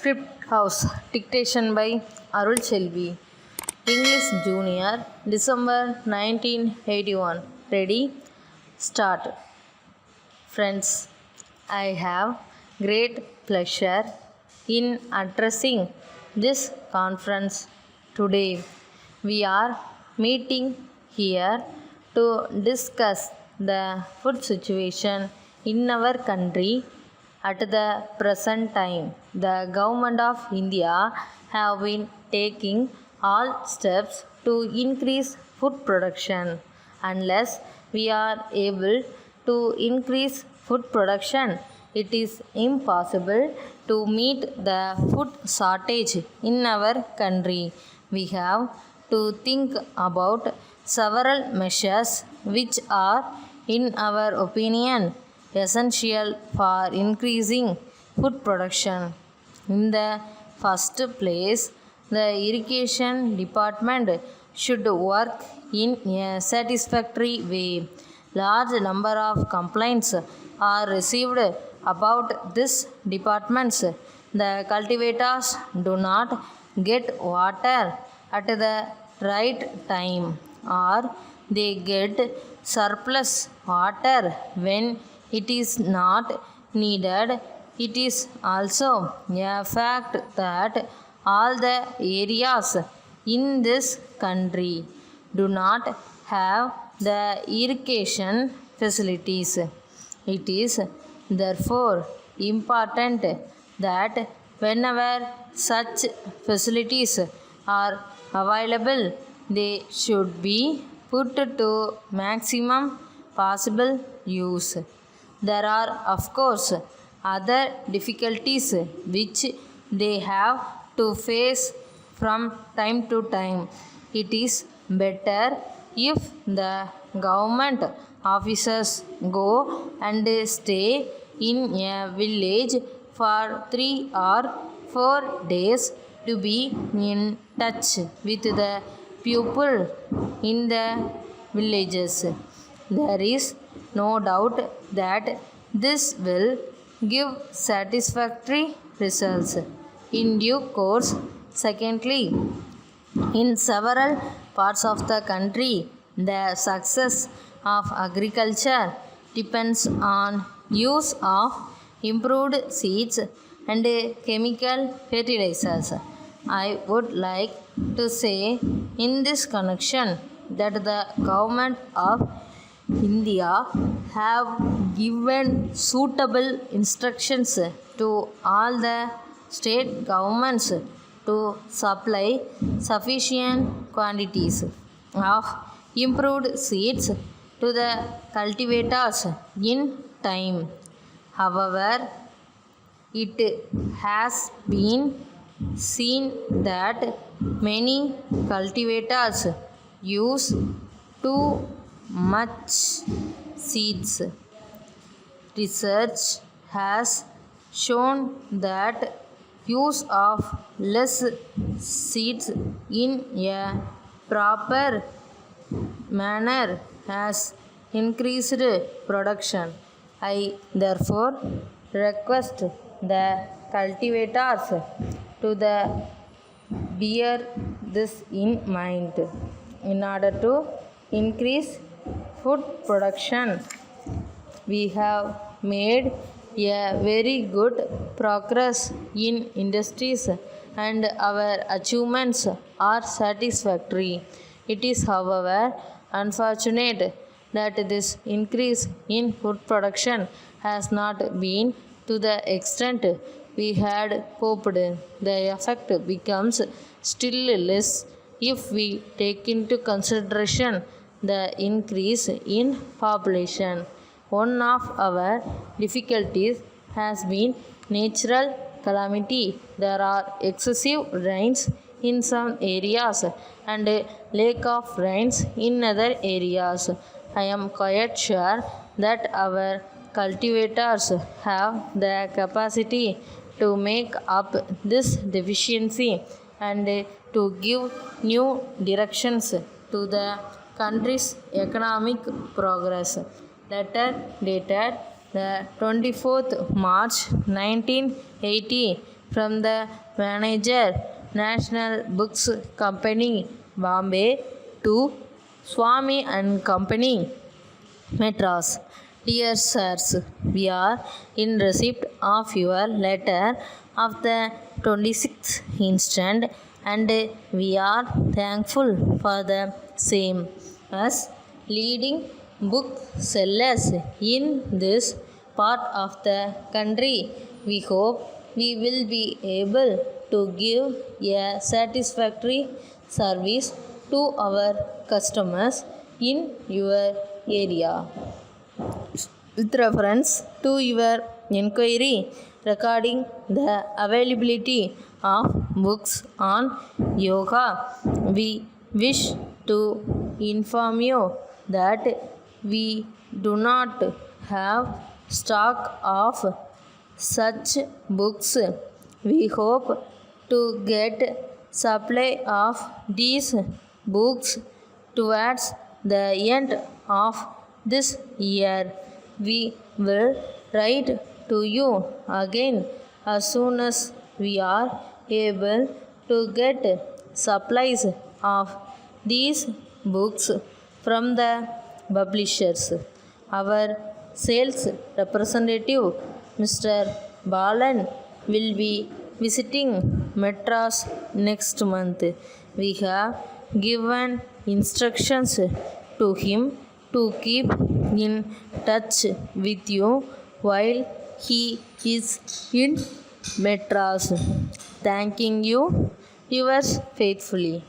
Script House Dictation by Arul Chelvi. English Junior, December 1981. Ready? Start. Friends, I have great pleasure in addressing this conference today. We are meeting here to discuss the food situation in our country at the present time. The government of India have been taking all steps to increase food production. Unless we are able to increase food production, it is impossible to meet the food shortage in our country. We have to think about several measures which are, in our opinion, essential for increasing food production. In the first place, the irrigation department should work in a satisfactory way. Large number of complaints are received about this department. The cultivators do not get water at the right time, or they get surplus water when it is not needed. It is also a fact that all the areas in this country do not have the irrigation facilities. It is therefore important that whenever such facilities are available, they should be put to maximum possible use. There are, of course, other difficulties which they have to face from time to time. It is better if the government officers go and stay in a village for 3 or 4 days to be in touch with the people in the villages. There is no doubt that this will give satisfactory results in due course. Secondly, in several parts of the country, the success of agriculture depends on use of improved seeds and chemical fertilizers. I would like to say in this connection that the government of India have given suitable instructions to all the state governments to supply sufficient quantities of improved seeds to the cultivators in time. However, it has been seen that many cultivators use too much seeds. Research has shown that use of less seeds in a proper manner has increased production. I therefore request the cultivators to bear this in mind. In order to increase food production, we have made a very good progress in industries and our achievements are satisfactory. It is, however, unfortunate that this increase in food production has not been to the extent we had hoped. The effect becomes still less if we take into consideration the increase in population. One of our difficulties has been natural calamity. There are excessive rains in some areas and lack of rains in other areas. I am quite sure that our cultivators have the capacity to make up this deficiency and to give new directions to the country's economic progress. Letter dated the 24th March 1980 from the manager, National Books Company, Bombay, to Swami and Company, Madras. Dear sirs, we are in receipt of your letter of the 26th instant, and we are thankful for the same. As leading booksellers in this part of the country, we hope we will be able to give a satisfactory service to our customers in your area. With reference to your inquiry regarding the availability of books on yoga, we wish to inform you that we do not have stock of such books. We hope to get supply of these books towards the end of this year. We will write to you again as soon as we are able to get supplies of these books from the publishers. Our sales representative, Mr. Balan, will be visiting Madras next month. We have given instructions to him to keep in touch with you while he is in Madras. Thanking you, yours faithfully.